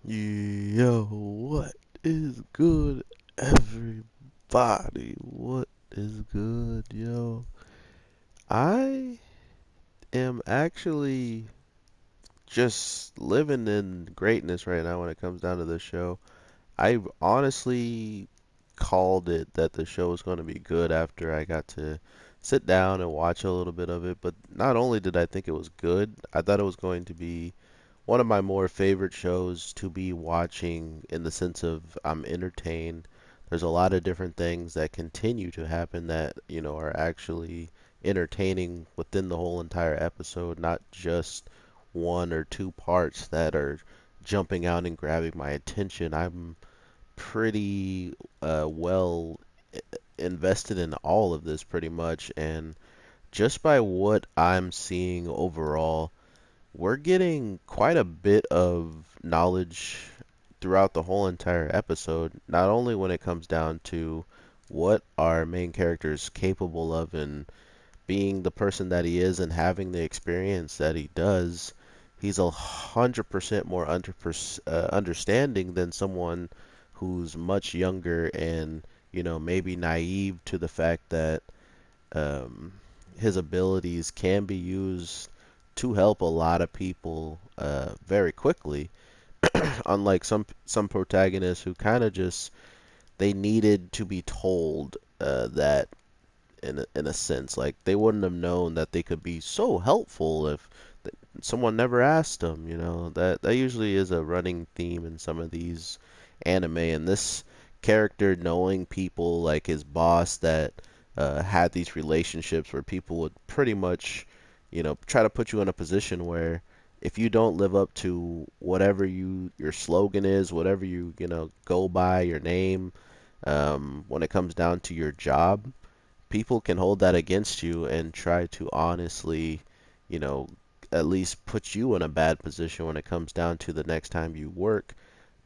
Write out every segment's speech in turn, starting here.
Yo, what is good, everybody? What is good, yo? I am actually just living in greatness right now when it comes down to this show. I honestly called it that the show was going to be good after I got to sit down and watch a little bit of it, but not only did I think it was good, I thought it was going to be one of my more favorite shows to be watching in the sense of I'm entertained. There's a lot of different things that continue to happen that, are actually entertaining within the whole entire episode, not just one or two parts that are jumping out and grabbing my attention. I'm pretty well invested in all of this pretty much, and just by what I'm seeing overall, we're getting quite a bit of knowledge throughout the whole entire episode, not only when it comes down to what our main character is capable of and being the person that he is and having the experience that he does, he's 100% more understanding than someone who's much younger and, maybe naive to the fact that um, his abilities can be used to help a lot of people very quickly. Unlike some protagonists who kind of just they needed to be told that in a sense, like they wouldn't have known that they could be so helpful if someone never asked them. That usually is a running theme in some of these anime, and this character knowing people like his boss that had these relationships where people would pretty much, try to put you in a position where if you don't live up to whatever your slogan is, whatever you go by your name, when it comes down to your job, people can hold that against you and try to honestly, you know, at least put you in a bad position when it comes down to the next time you work,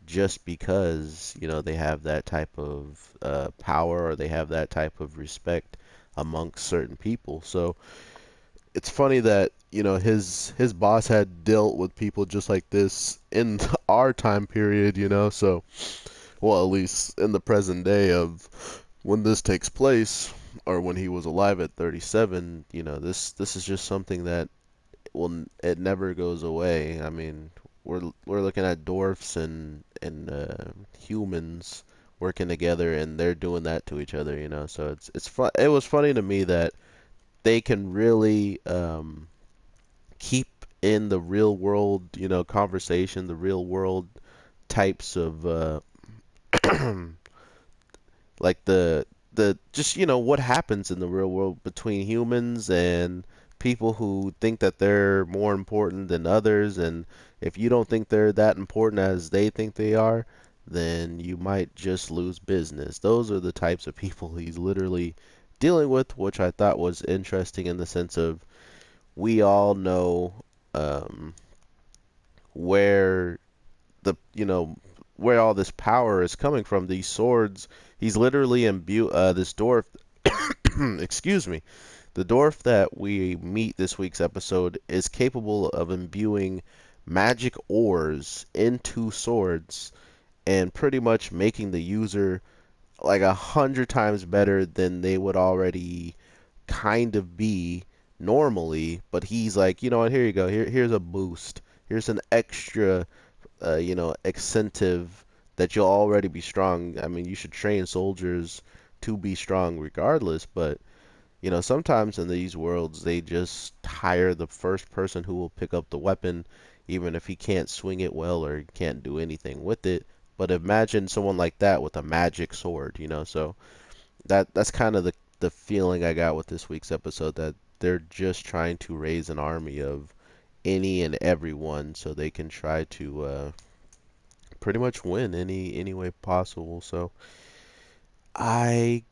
just because, they have that type of power or they have that type of respect amongst certain people. So it's funny that, his boss had dealt with people just like this in our time period, so well, at least in the present day of when this takes place, or when he was alive at 37, this is just something that it never goes away. I mean, we're looking at dwarfs and humans working together, and they're doing that to each other, So it's fun. It was funny to me that they can really keep in the real world, conversation, the real world types of like the just what happens in the real world between humans and people who think that they're more important than others, and if you don't think they're that important as they think they are, then you might just lose business. Those are the types of people he's literally dealing with, which I thought was interesting in the sense of we all know um, where the where all this power is coming from. These swords, he's literally imbued this dwarf. Excuse me. The dwarf that we meet this week's episode is capable of imbuing magic ores into swords and pretty much making the user like 100 times better than they would already kind of be normally. But he's like, you know what? Here you go. Here's a boost. Here's an extra incentive that you'll already be strong. I mean, you should train soldiers to be strong regardless, but sometimes in these worlds they just hire the first person who will pick up the weapon, even if he can't swing it well or can't do anything with it. But imagine someone like that with a magic sword, so that's kind of the feeling I got with this week's episode, that they're just trying to raise an army of any and everyone so they can try to pretty much win any way possible. So I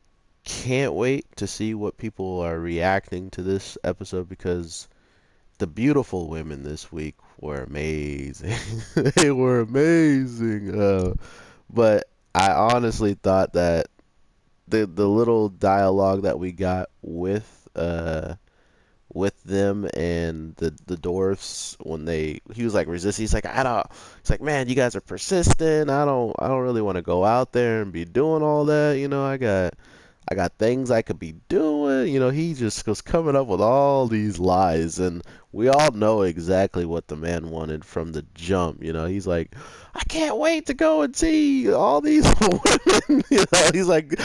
can't wait to see what people are reacting to this episode, because the beautiful women this week were amazing. They were amazing. But I honestly thought that the little dialogue that we got with with them and the dwarfs when he was like resisting. He's like, I don't. He's like, man, you guys are persistent. I don't really want to go out there and be doing all that. I got things I could be doing. He just was coming up with all these lies, and we all know exactly what the man wanted from the jump. He's like, I can't wait to go and see all these women. He's like,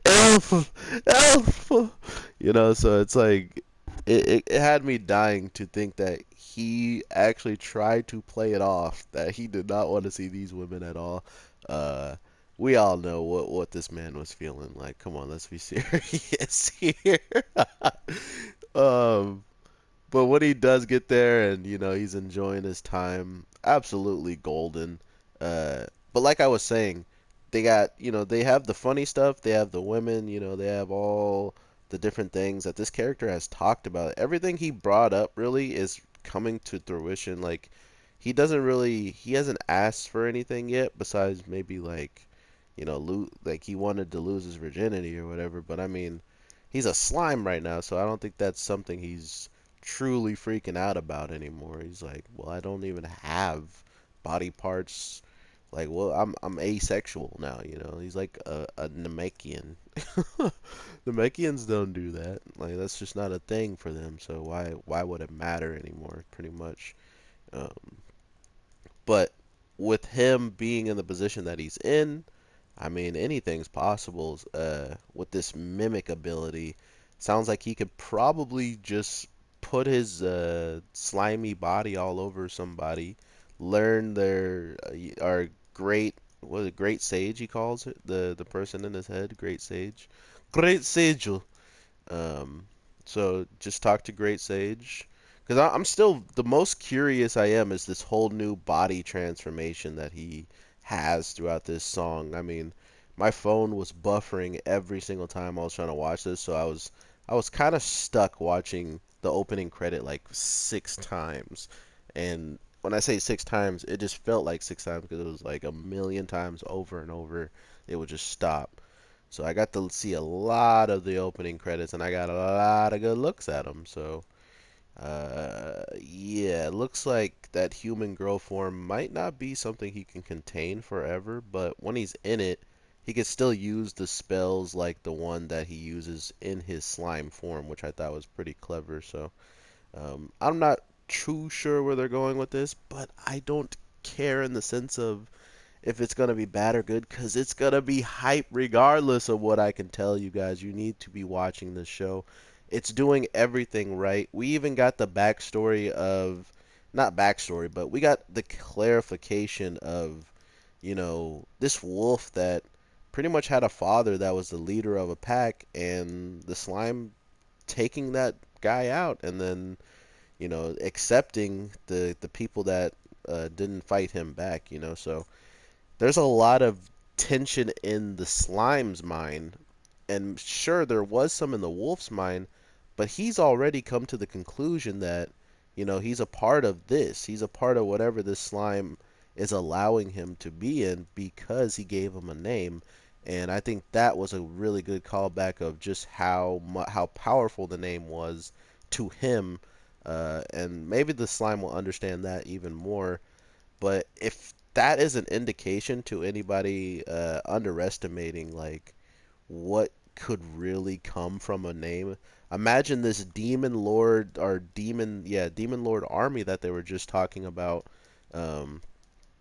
elf, elf. So it's like, it had me dying to think that he actually tried to play it off that he did not want to see these women at all. Uh, we all know what this man was feeling like. Come on, let's be serious here. um, but when he does get there and he's enjoying his time, absolutely golden. But like I was saying, they have the funny stuff, they have the women, they have all the different things that this character has talked about. Everything he brought up really is coming to fruition. Like he hasn't asked for anything yet besides maybe like like he wanted to lose his virginity or whatever. But I mean, he's a slime right now, so I don't think that's something he's truly freaking out about anymore. He's like, well, I don't even have body parts. Like, well, I'm asexual now. He's like a Namekian. Namekians don't do that. Like, that's just not a thing for them. So why would it matter anymore? Pretty much. Um, but with him being in the position that he's in, I mean, anything's possible. With this mimic ability, sounds like he could probably just put his slimy body all over somebody, learn their our great what is it, great sage he calls it, the person in his head, great sage, great sage. Um, so just talk to Great Sage. Because I'm still, the most curious I am is this whole new body transformation that he has throughout this song. I mean, my phone was buffering every single time I was trying to watch this, so I was kind of stuck watching the opening credit like 6 times. And when I say 6 times, it just felt like 6 times because it was like a million times over and over. It would just stop. So I got to see a lot of the opening credits, and I got a lot of good looks at them. So, yeah, it looks like that human girl form might not be something he can contain forever, but when he's in it, he can still use the spells like the one that he uses in his slime form, which I thought was pretty clever. So, I'm not too sure where they're going with this, but I don't care in the sense of if it's going to be bad or good because it's going to be hype regardless of what I can tell you guys. You need to be watching this show. It's doing everything right. We even got the backstory of, not backstory, but we got the clarification of, this wolf that pretty much had a father that was the leader of a pack and the slime taking that guy out and then, accepting the people that didn't fight him back, so there's a lot of tension in the slime's mind, and sure, there was some in the wolf's mind, but he's already come to the conclusion that, he's a part of this. He's a part of whatever this slime is allowing him to be in because he gave him a name. And I think that was a really good callback of just how powerful the name was to him. And maybe the slime will understand that even more, but if that is an indication to anybody underestimating like what could really come from a name, imagine this demon lord or demon lord army that they were just talking about um,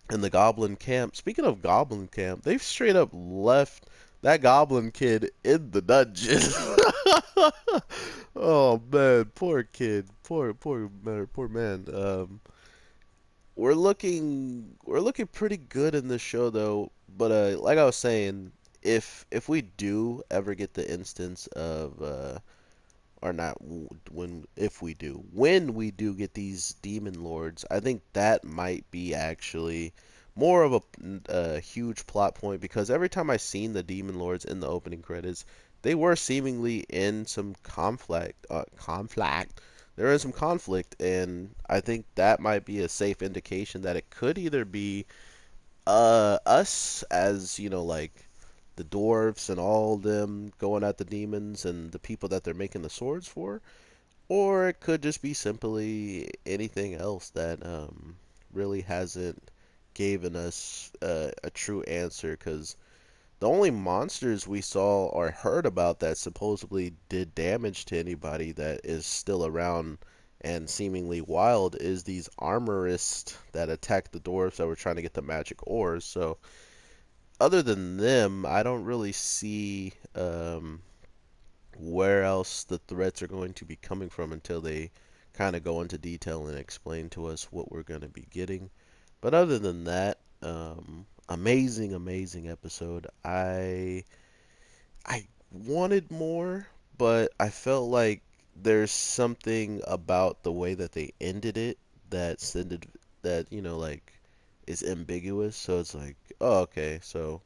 in the goblin camp. Speaking of goblin camp, they've straight up left that goblin kid in the dungeon. Oh man, poor kid, poor man. We're looking pretty good in this show though, but like I was saying, if we do ever get the instance of or not when if we do when we do get these demon lords, I think that might be actually more of a huge plot point because every time I seen the demon lords in the opening credits, they were seemingly in some conflict. They're in some conflict, and I think that might be a safe indication that it could either be us as like the dwarves and all them going at the demons and the people that they're making the swords for, or it could just be simply anything else that really hasn't given us a true answer. Because the only monsters we saw or heard about that supposedly did damage to anybody that is still around and seemingly wild is these armorists that attacked the dwarves that were trying to get the magic ores. So other than them, I don't really see where else the threats are going to be coming from until they kind of go into detail and explain to us what we're going to be getting. But other than that, amazing, amazing episode. I wanted more, but I felt like there's something about the way that they ended it that sended that like is ambiguous. So it's like, oh, okay, so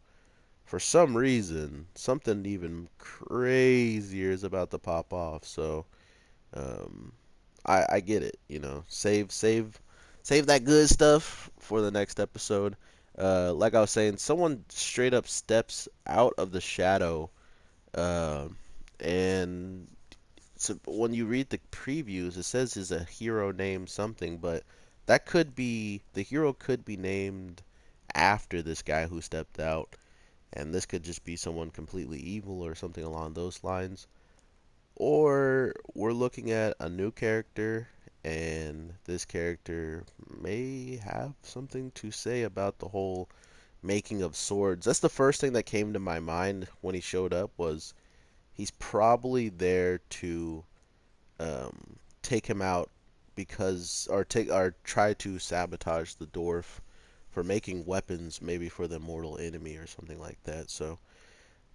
for some reason, something even crazier is about to pop off. So, um, I get it. Save that good stuff for the next episode. Like I was saying, someone straight up steps out of the shadow, uh, and so when you read the previews, it says is a hero named something, but that could be the hero could be named after this guy who stepped out, and this could just be someone completely evil or something along those lines. Or we're looking at a new character, and this character may have something to say about the whole making of swords. That's the first thing that came to my mind when he showed up was he's probably there to take him out because or try to sabotage the dwarf for making weapons maybe for the mortal enemy or something like that. So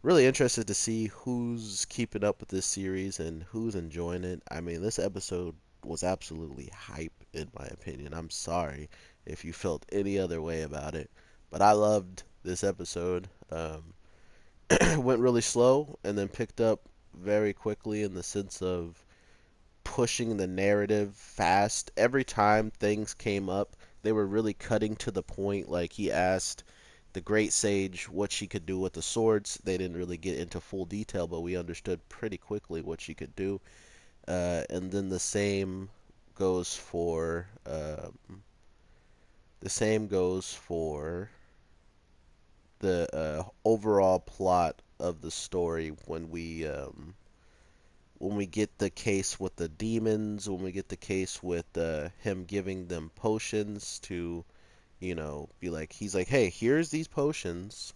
really interested to see who's keeping up with this series and who's enjoying it. I mean, this episode was absolutely hype, in my opinion. I'm sorry if you felt any other way about it, but I loved this episode. Went really slow and then picked up very quickly in the sense of pushing the narrative fast. Every time things came up, they were really cutting to the point. Like he asked the great sage what she could do with the swords. They didn't really get into full detail, but we understood pretty quickly what she could do. And then goes for the same goes for the overall plot of the story when we get the case with the demons, when we get the case with him giving them potions to, be like, he's like, hey, here's these potions.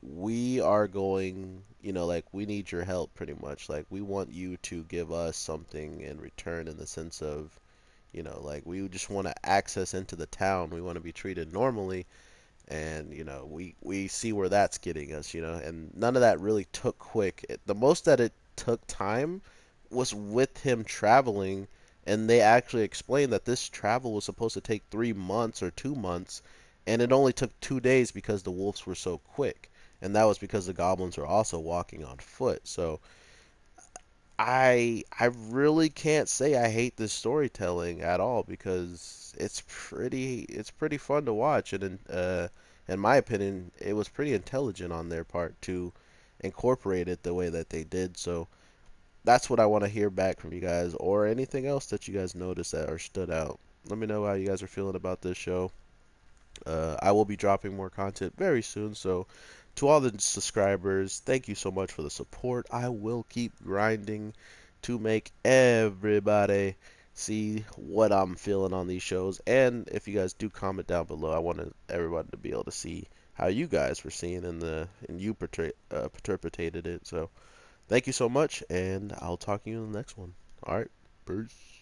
We are going, like, we need your help pretty much. Like, we want you to give us something in return in the sense of, like, we just want to access into the town. We want to be treated normally. And, we see where that's getting us, and none of that really took quick. The most that it took time was with him traveling, and they actually explained that this travel was supposed to take 3 months or 2 months, and it only took 2 days because the wolves were so quick, and that was because the goblins were also walking on foot. So I really can't say I hate this storytelling at all because it's pretty fun to watch, and in my opinion it was pretty intelligent on their part to incorporate it the way that they did. So that's what I want to hear back from you guys, or anything else that you guys noticed that or stood out. Let me know how you guys are feeling about this show. I will be dropping more content very soon, so to all the subscribers, thank you so much for the support. I will keep grinding to make everybody see what I'm feeling on these shows. And if you guys do comment down below, I wanted everybody to be able to see how you guys were seeing and you interpreted it. So thank you so much, and I'll talk to you in the next one. All right, peace.